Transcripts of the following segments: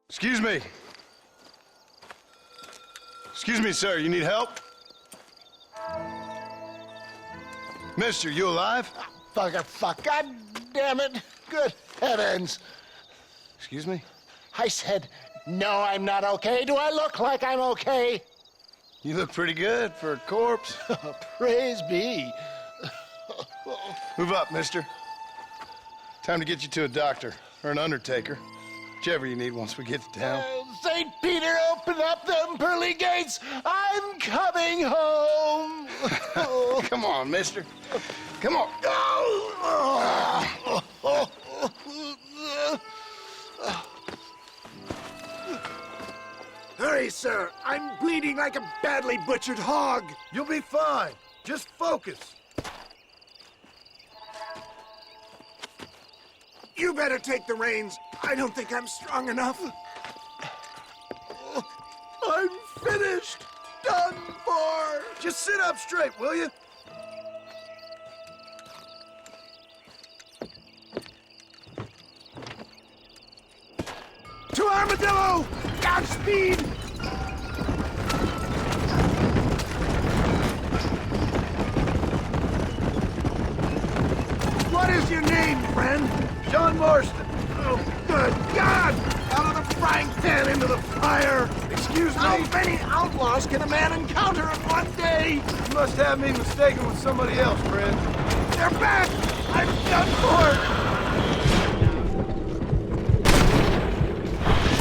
Excuse me. Excuse me, sir. You need help? Mister, you alive? Fuck. God damn it. Good heavens. Excuse me? I said, no, I'm not okay. Do I look like I'm okay? You look pretty good for a corpse. Praise be. Move up, mister. Time to get you to a doctor or an undertaker. Whichever you need once we get to town. St. Peter, open up them pearly gates. I'm coming home. Come on, mister. Come on. Hurry, sir. I'm bleeding like a badly butchered hog. You'll be fine. Just focus. You better take the reins. I don't think I'm strong enough. I'm finished. Done for. Just sit up straight, will you? To Armadillo! Godspeed! What is your name, friend? John Marston. Oh, good God! Out of the frying pan into the fire! Excuse me? How many outlaws can a man encounter in one day? You must have me mistaken with somebody else, friend. They're back! I'm done for!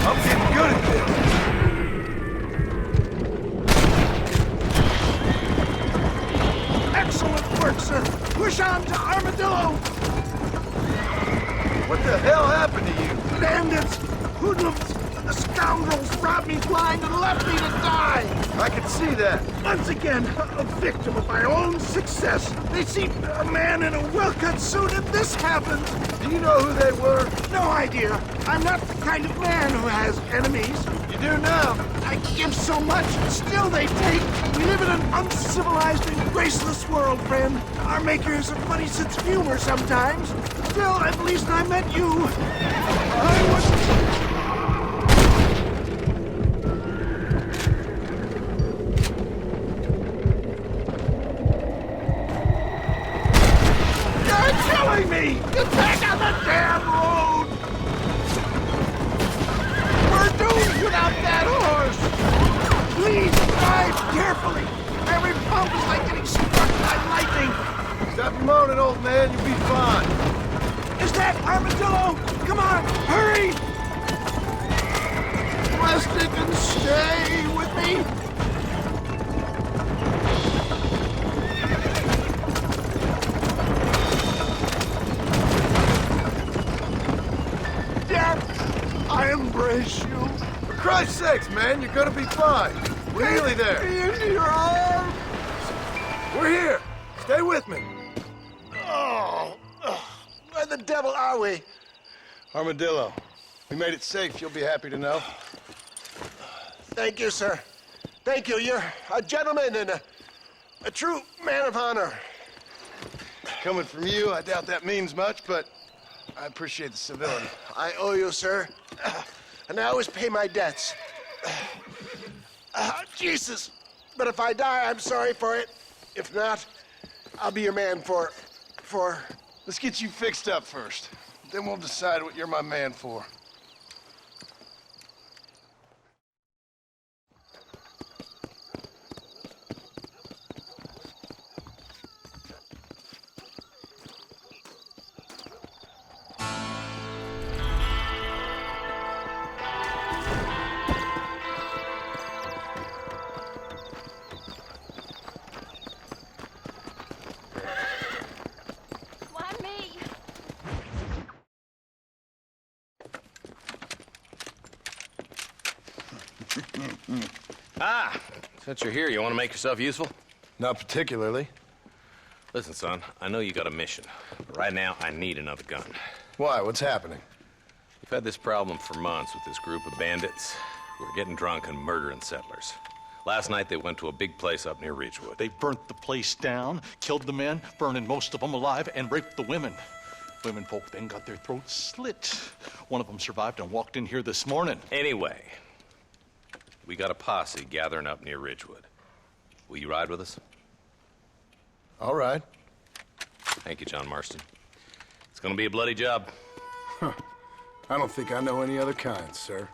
I'm getting good at this. Excellent work, sir! Push on to Armadillo! What the hell happened to you? Bandits! Hoodlums! The scoundrels robbed me blind and left me to die! I can see that. Once again, a victim of my own success. They see a man in a well-cut suit and this happens. Do you know who they were? No idea. I'm not the kind of man who has enemies. You do now. I give so much, and still they take. We live in an uncivilized and graceless world, friend. Our makers have funny sense of humor sometimes. Still, at least I met you. I was... me! Get back on the damn road! We're doomed without that horse! Please drive carefully! Every bump is like getting struck by lightning! Stop moaning, old man. You'll be fine. Is that Armadillo? Come on, hurry! Rustic and stay with me! I embrace you. For Christ's sakes, man, you're gonna be fine. We're nearly there. Take me into your arms. We're here. Stay with me. Oh, where the devil are we? Armadillo. We made it safe, you'll be happy to know. Thank you, sir. Thank you. You're a gentleman and a true man of honor. Coming from you, I doubt that means much, but I appreciate the civility. I owe you, sir. And I always pay my debts. Jesus. But if I die, I'm sorry for it. If not, I'll be your man for... Let's get you fixed up first. Then we'll decide what you're my man for. Ah, since you're here, you want to make yourself useful? Not particularly. Listen, son, I know you got a mission, but right now I need another gun. Why? What's happening? We've had this problem for months with this group of bandits who are getting drunk and murdering settlers. Last night they went to a big place up near Ridgewood. They burnt the place down, killed the men, burning most of them alive, and raped the women. Women folk then got their throats slit. One of them survived and walked in here this morning. Anyway, we got a posse gathering up near Ridgewood. Will you ride with us? All right. Thank you, John Marston. It's gonna be a bloody job. I don't think I know any other kind, sir.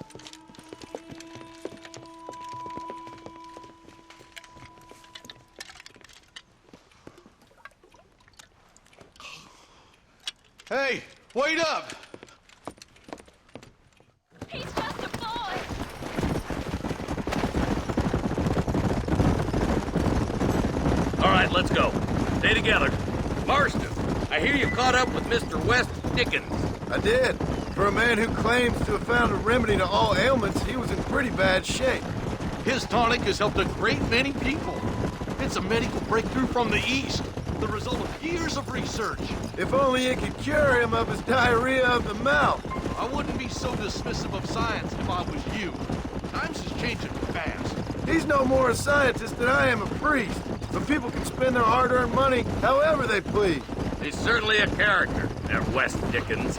Hey, wait up! He's just a boy. All right, let's go. Stay together. Marston, I hear you caught up with Mr. West Dickens. I did. For a man who claims to have found a remedy to all ailments, he was in pretty bad shape. His tonic has helped a great many people. It's a medical breakthrough from the East, the result of years of research. If only it could cure him of his diarrhea of the mouth. I wouldn't be so dismissive of science if I was you. Times is changing fast. He's no more a scientist than I am a priest. But people can spend their hard-earned money however they please. He's certainly a character, that West Dickens.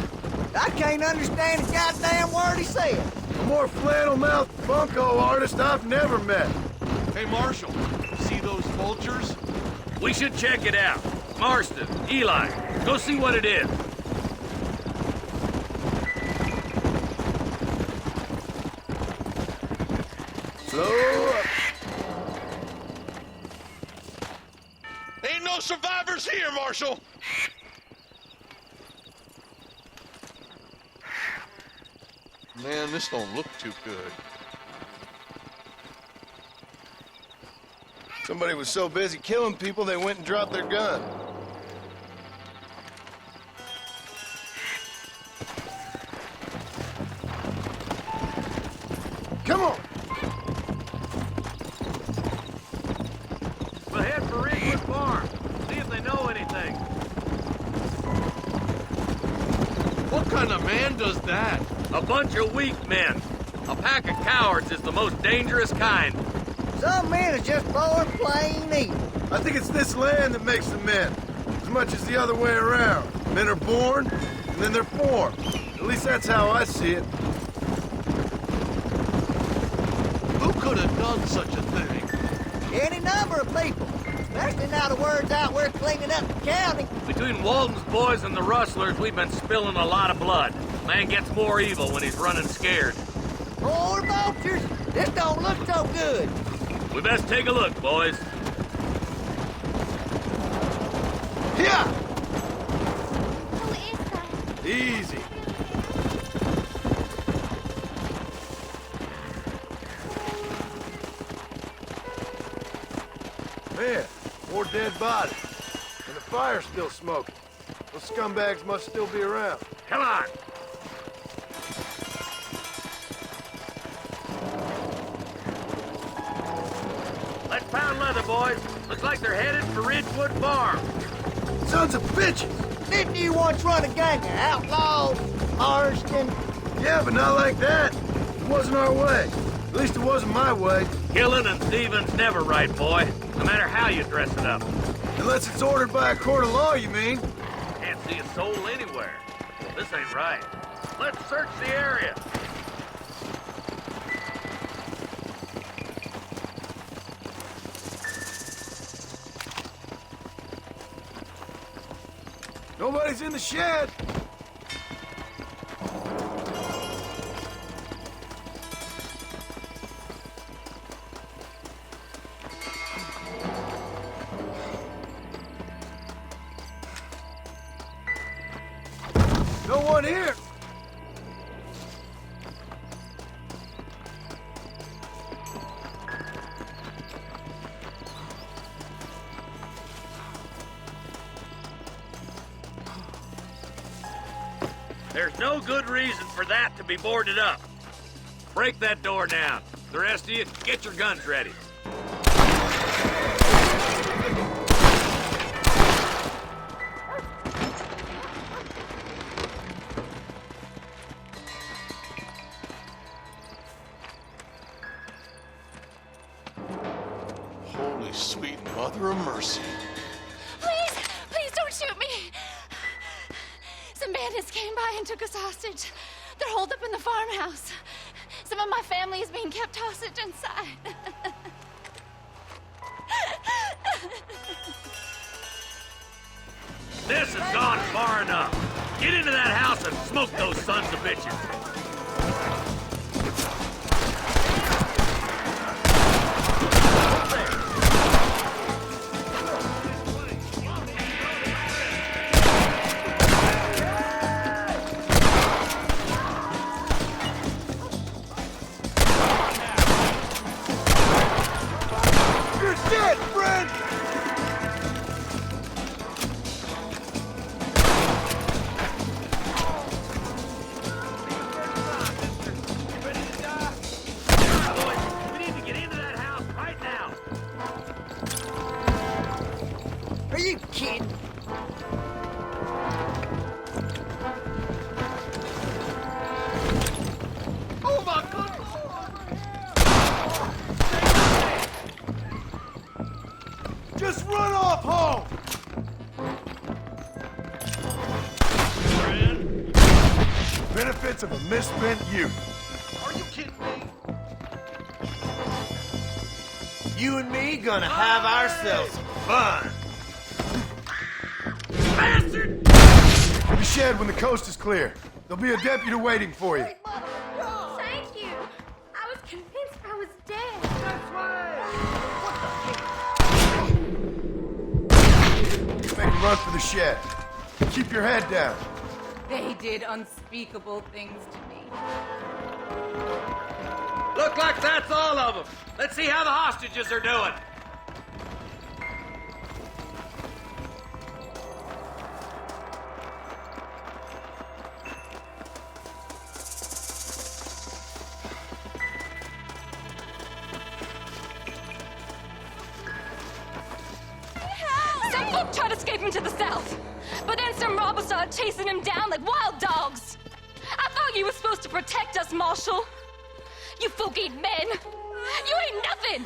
I can't understand a goddamn word he said. A more flannel-mouthed bunko artist I've never met. Hey, Marshal, see those vultures? We should check it out. Marston, Eli, go see what it is. Slow up. Ain't no survivors here, Marshal! Man, this don't look too good. Somebody was so busy killing people, they went and dropped their gun. Come on! We'll head for Ridgewood Farm. See if they know anything. What kind of man does that? A bunch of weak men. A pack of cowards is the most dangerous kind. Some men are just born plain evil. I think it's this land that makes them men, as much as the other way around. Men are born, and then they're formed. At least that's how I see it. Who could have done such a thing? Any number of people. Especially now the word's out we're cleaning up the county. Between Walton's boys and the rustlers, we've been spilling a lot of blood. Man gets more evil when he's running scared. More vultures. This don't look so good. We best take a look, boys. Yeah! Who is that? Easy. Man, more dead bodies. And the fire's still smoking. Those scumbags must still be around. Come on. Let's pound leather, boys. Looks like they're headed for Ridgewood Farm. Sons of bitches! Didn't you once run a gang of outlaws, Marston? Yeah, but not like that. It wasn't our way. At least it wasn't my way. Killing and thieving's never right, boy. No matter how you dress it up. Unless it's ordered by a court of law, you mean? Can't see a soul anywhere. This ain't right. Let's search the area. Nobody's in the shed. No one here. There's no good reason for that to be boarded up. Break that door down. The rest of you, get your guns ready. Holy sweet mother of mercy. Please, please don't shoot me. Some bandits came by and took us hostage. They're holed up in the farmhouse. Some of my family is being kept hostage inside. This has gone far enough. Get into that house and smoke those sons of bitches. You're dead, friend! Boys, we need to get into that house right now. Are you kidding? Oh my good Lord! Just run off home! Friend. Benefits of a misspent youth. Are you kidding me? You and me gonna have ourselves some fun. Bastard! The shed when the coast is clear. There'll be a deputy waiting for you. Thank you. I was convinced I was dead. Make a run for the shed. Keep your head down. They did unspeakable things to me. Look like that's all of them. Let's see how the hostages are doing. Some folk tried escaping to the south, but then some robbers started chasing him down like wild dogs. I thought you were supposed to protect us, Marshal. You folk ain't men. You ain't nothing.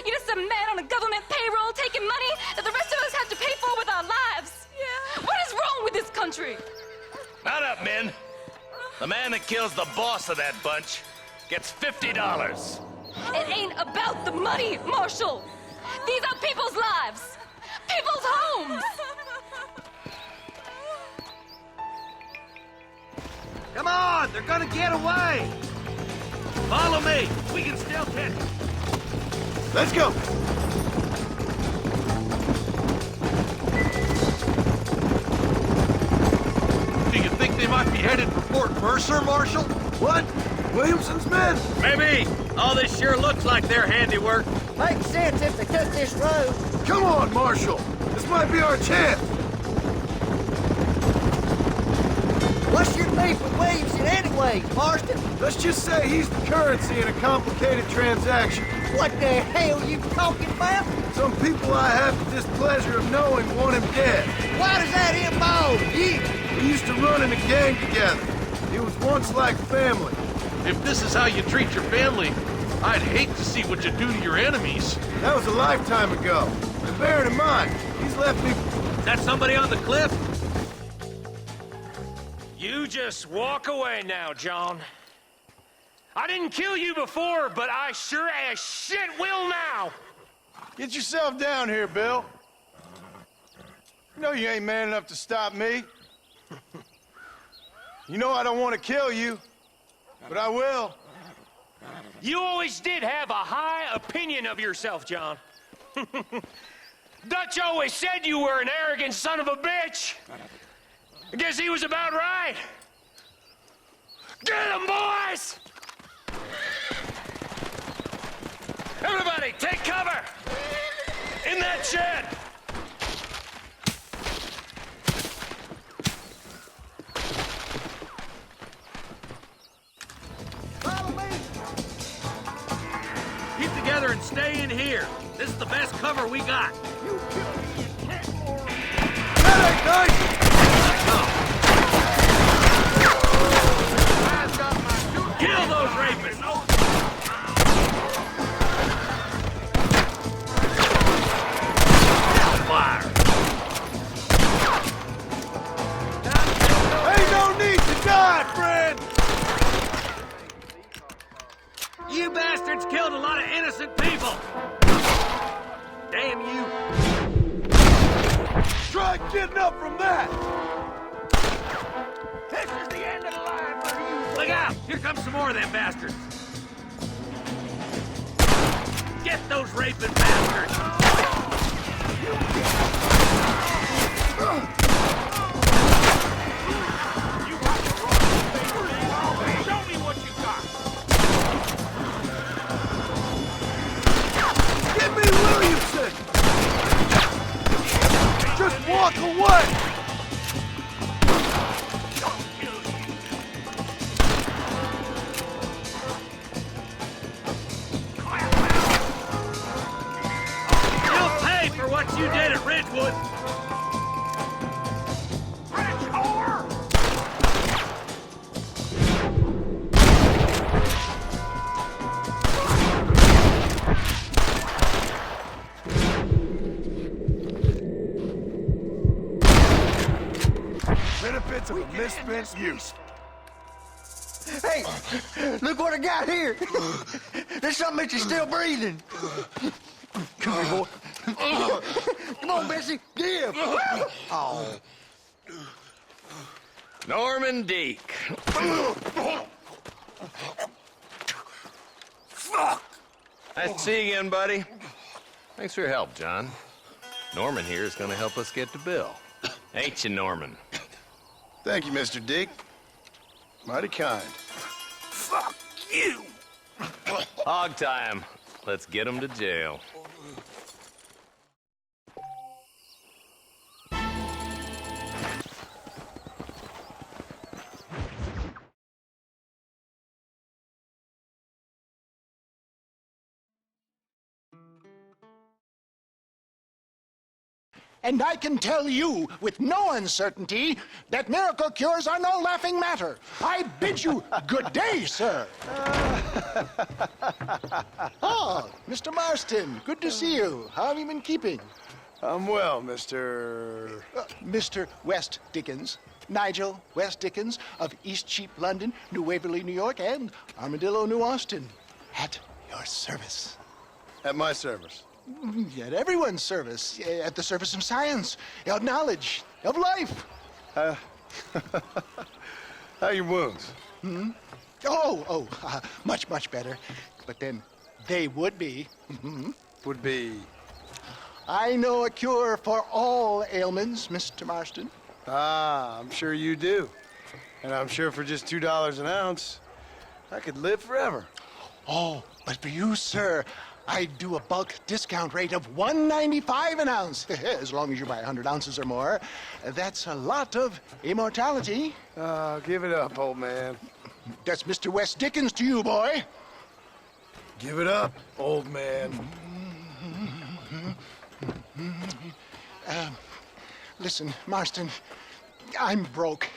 You're just a man on a government payroll taking money that the rest of us have to pay for with our lives. Yeah. What is wrong with this country? Mount up, men. The man that kills the boss of that bunch gets $50. It ain't about the money, Marshal. These are people's lives. People's homes. Come on, they're gonna get away. Follow me. We can still catch them. Let's go. Do you think they might be headed for Fort Mercer, Marshal? What? Williamson's men? Maybe. All this sure looks like their handiwork. Makes sense if they took this road. Come on, Marshal. This might be our chance. What's your beef with Williamson anyway, Marston? Let's just say he's the currency in a complicated transaction. What the hell you talking about? Some people I have the displeasure of knowing want him dead. Why does that involve you? We used to run in a gang together. It was once like family. If this is how you treat your family, I'd hate to see what you do to your enemies. That was a lifetime ago. And bear it in mind, he's left me... Is that somebody on the cliff? You just walk away now, John. I didn't kill you before, but I sure as shit will now. Get yourself down here, Bill. You know you ain't man enough to stop me. You know I don't want to kill you, but I will. You always did have a high opinion of yourself, John. Dutch always said you were an arrogant son of a bitch. I guess he was about right. Get him, boys! Everybody, take cover! In that shed! Keep together and stay in here. This is the best cover we got. That ain't nice! Kill those rapists! Fire! Hey, alive, friend! You bastards killed a lot of innocent people! Damn you! Try getting up from that! This is the end of the line for you! Look out! Here comes some more of them bastards! Get those raping bastards! Show me what you got! Give me Williamson! Just walk away! You'll pay for what you did at Ridgewood! Rich whore! Benefits of a misspent youth. Hey, look what I got here. There's something that you're still breathing. Come here, boy. Come on, Bessie, give. Oh. Norman Deek. Fuck! Nice to see you again, buddy. Thanks for your help, John. Norman here is going to help us get to Bill. Ain't you, Norman? Thank you, Mr. Dick. Mighty kind. Fuck you! Hog time. Let's get him to jail. And I can tell you with no uncertainty that miracle cures are no laughing matter. I bid you good day, sir. Oh, Mr. Marston, good to see you. How have you been keeping? I'm well, Mr. Mr. West Dickens. Nigel West Dickens of Eastcheap, London, New Waverly, New York, and Armadillo, New Austin. At your service. At my service. At everyone's service. At the service of science, of knowledge, of life. How are your wounds? Much, much better. But then they would be. Would be... I know a cure for all ailments, Mr. Marston. Ah, I'm sure you do. And I'm sure for just $2 an ounce, I could live forever. Oh, but for you, sir, I do a bulk discount rate of $1.95 an ounce, as long as you buy 100 ounces or more. That's a lot of immortality. Give it up, old man. That's Mr. West Dickens to you, boy. Give it up, old man. Listen, Marston, I'm broke,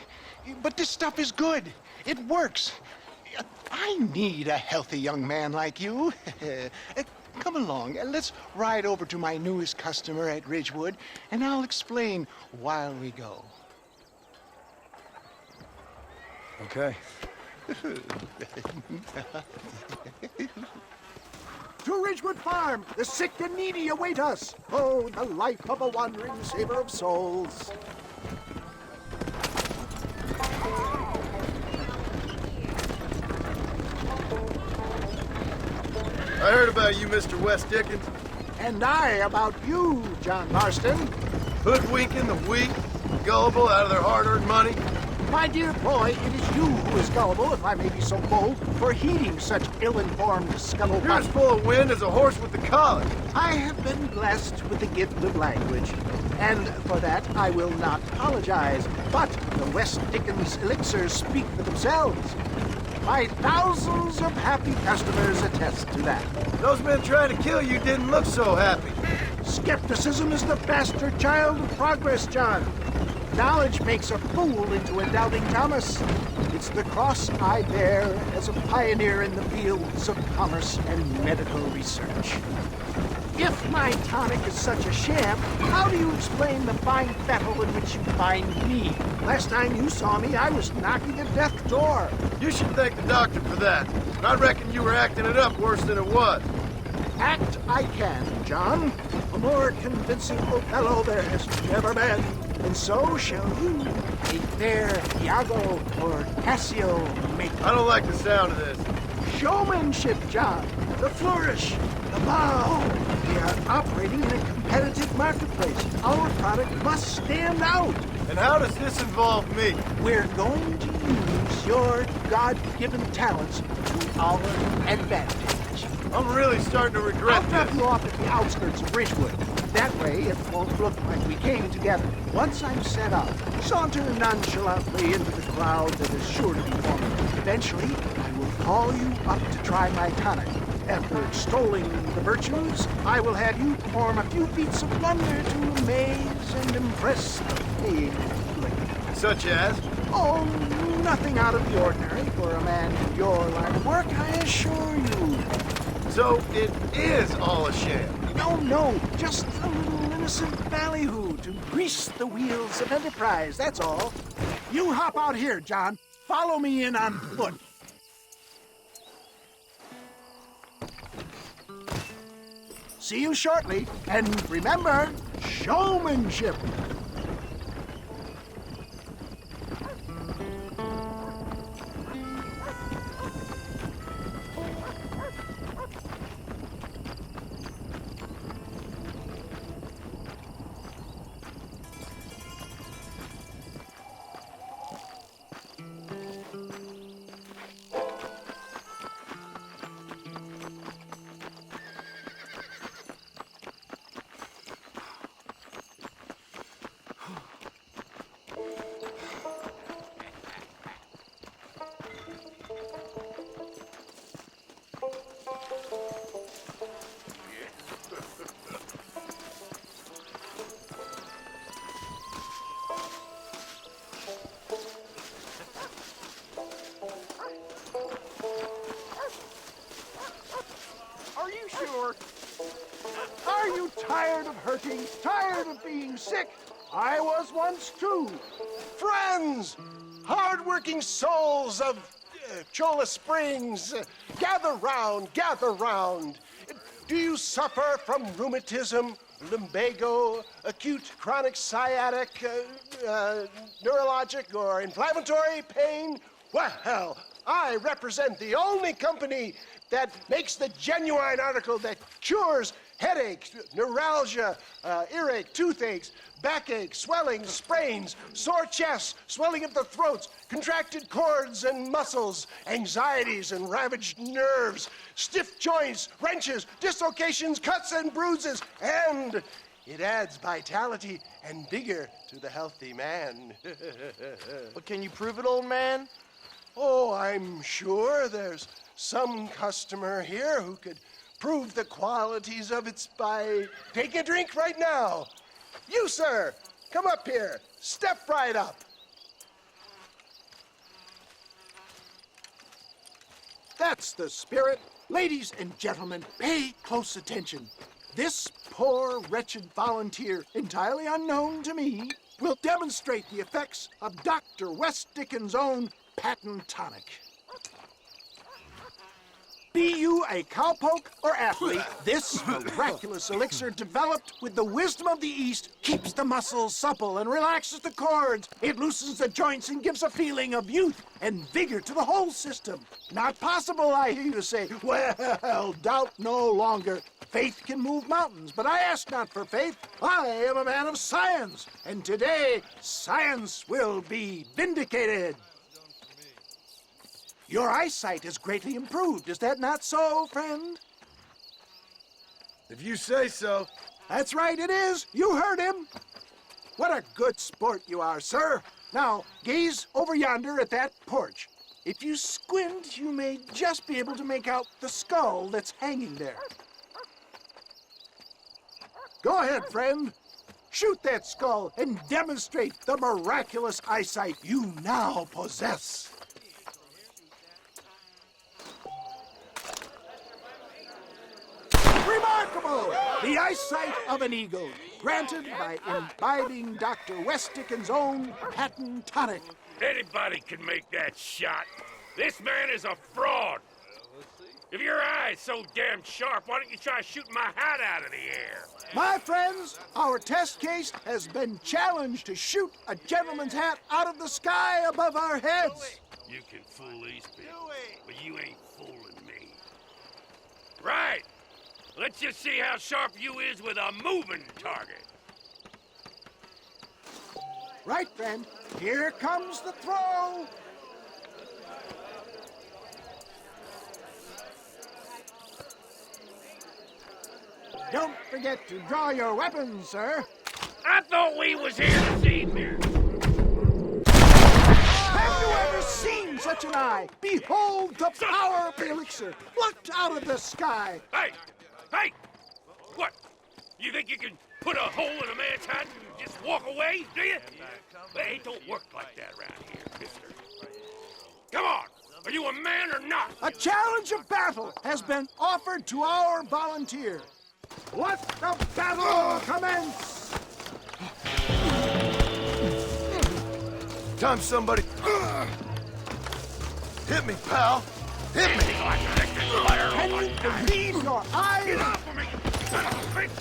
but this stuff is good. It works. I need a healthy young man like you. Come along, let's ride over to my newest customer at Ridgewood, and I'll explain while we go. Okay. To Ridgewood Farm, the sick and needy await us. Oh, the life of a wandering saver of souls. I heard about you, Mr. West Dickens. And I about you, John Marston. Hoodwinking the weak, gullible out of their hard-earned money. My dear boy, it is you who is gullible, if I may be so bold, for heeding such ill-informed scuttlebutt. You're as full of wind as a horse with the colic. I have been blessed with the gift of language, and for that I will not apologize. But the West Dickens elixirs speak for themselves. My thousands of happy customers attest to that. Those men trying to kill you didn't look so happy. Skepticism is the bastard child of progress, John. Knowledge makes a fool into a doubting Thomas. It's the cross I bear as a pioneer in the fields of commerce and medical research. If my tonic is such a sham, how do you explain the fine fettle in which you find me? Last time you saw me, I was knocking at death's door. You should thank the doctor for that. But I reckon you were acting it up worse than it was. Act I can, John. A more convincing Othello there has never been. And so shall you, a fair Iago or Cassio make. I don't like the sound of this. Showmanship, John. The flourish, the bow. We are operating in a competitive marketplace. Our product must stand out. And how does this involve me? We're going to use your God-given talents to our advantage. I'm really starting to regret I'll drop this. you off at the outskirts of Ridgewood. That way, it won't look like we came together. Once I'm set up, saunter nonchalantly into the crowd that is sure to be forming. Eventually, I will call you up to try my tonic. After extolling the virtues, I will have you perform a few feats of wonder to amaze and impress the paying public. Such as? Oh, nothing out of the ordinary for a man in your line of work, I assure you. So it is all a sham. No, just a little innocent ballyhoo to grease the wheels of enterprise, that's all. You hop out here, John. Follow me in on foot. See you shortly, and remember, showmanship. Are you sure? Are you tired of hurting? Tired of being sick? I was once too. Friends, hard-working souls of Cholla Springs, gather round, gather round. Do you suffer from rheumatism, lumbago, acute chronic sciatic, neurologic, or inflammatory pain? Well, I represent the only company that makes the genuine article that cures headaches, neuralgia, earache, toothaches, backache, swelling, sprains, sore chests, swelling of the throats, contracted cords and muscles, anxieties and ravaged nerves, stiff joints, wrenches, dislocations, cuts and bruises, and it adds vitality and vigor to the healthy man. But can you prove it, old man? Oh, I'm sure there's some customer here who could prove the qualities of it by taking a drink right now. You, sir, come up here. Step right up. That's the spirit. Ladies and gentlemen, pay close attention. This poor, wretched volunteer, entirely unknown to me, will demonstrate the effects of Dr. West Dickens' own patent tonic. Be you a cowpoke or athlete, this miraculous elixir developed with the wisdom of the East keeps the muscles supple and relaxes the cords. It loosens the joints and gives a feeling of youth and vigor to the whole system. Not possible, I hear you say. Well, doubt no longer. Faith can move mountains, but I ask not for faith. I am a man of science, and today science will be vindicated. Your eyesight has greatly improved. Is that not so, friend? If you say so. That's right, it is. You heard him. What a good sport you are, sir. Now, gaze over yonder at that porch. If you squint, you may just be able to make out the skull that's hanging there. Go ahead, friend. Shoot that skull and demonstrate the miraculous eyesight you now possess. Remarkable! The eyesight of an eagle, granted by imbibing Dr. West Dickens' own patent tonic. Anybody can make that shot. This man is a fraud. If your eye's so damn sharp, why don't you try shooting my hat out of the air? My friends, our test case has been challenged to shoot a gentleman's hat out of the sky above our heads. You can fool these people, but you ain't fooling me. Right. Let's just see how sharp you is with a moving target. Right, friend. Here comes the throw. Don't forget to draw your weapons, sir. I thought we was here to see me. Have you ever seen such an eye? Behold the power of the elixir, plucked out of the sky. Hey! Hey! What? You think you can put a hole in a man's hat and just walk away, do you? Hey, it don't work like that around here, mister. Come on! Are you a man or not? A challenge of battle has been offered to our volunteer. Let the battle commence! Time somebody. Hit me, pal. Hit me. Can you believe your eyes? Get off of me, you son of a bitch!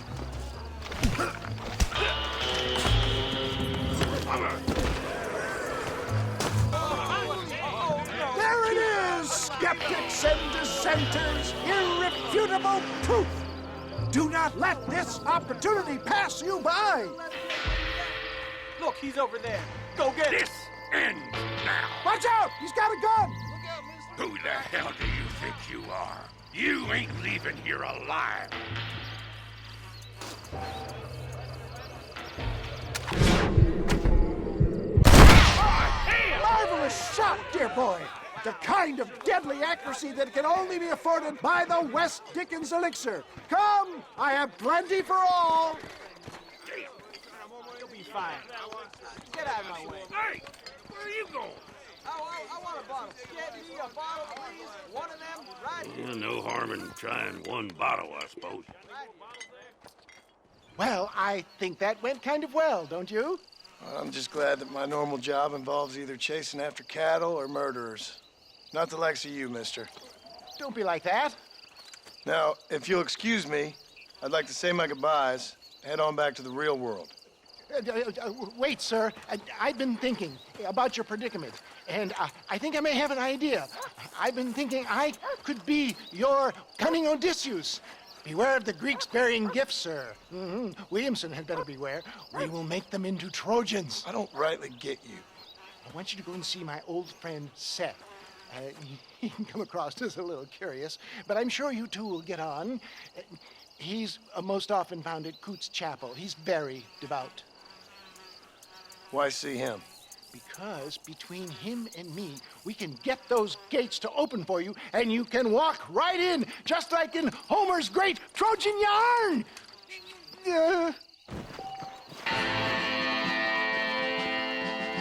There it is, skeptics and dissenters, irrefutable proof. Do not let this opportunity pass you by. Look, he's over there. Go get him. This ends now. Watch out! He's got a gun! Who the hell do you think you are? You ain't leaving here alive. Marvelous shot, dear boy. The kind of deadly accuracy that can only be afforded by the West Dickens elixir. Come, I have plenty for all. You'll be fine. Get out of my way. Hey, where are you going? I want a bottle. Get me a bottle, please. One of them, right here. No harm in trying one bottle, I suppose. Well, I think that went kind of well, don't you? I'm just glad that my normal job involves either chasing after cattle or murderers. Not the likes of you, mister. Don't be like that. Now, if you'll excuse me, I'd like to say my goodbyes, head on back to the real world. Wait, sir. I've been thinking about your predicament, and I think I may have an idea. I've been thinking I could be your cunning Odysseus. Beware of the Greeks bearing gifts, sir. Williamson had better beware. We will make them into Trojans. I don't rightly get you. I want you to go and see my old friend Seth. He can come across as a little curious, but I'm sure you two will get on. He's most often found at Coots Chapel. He's very devout. Why see him? Because between him and me, we can get those gates to open for you, and you can walk right in, just like in Homer's great Trojan yarn.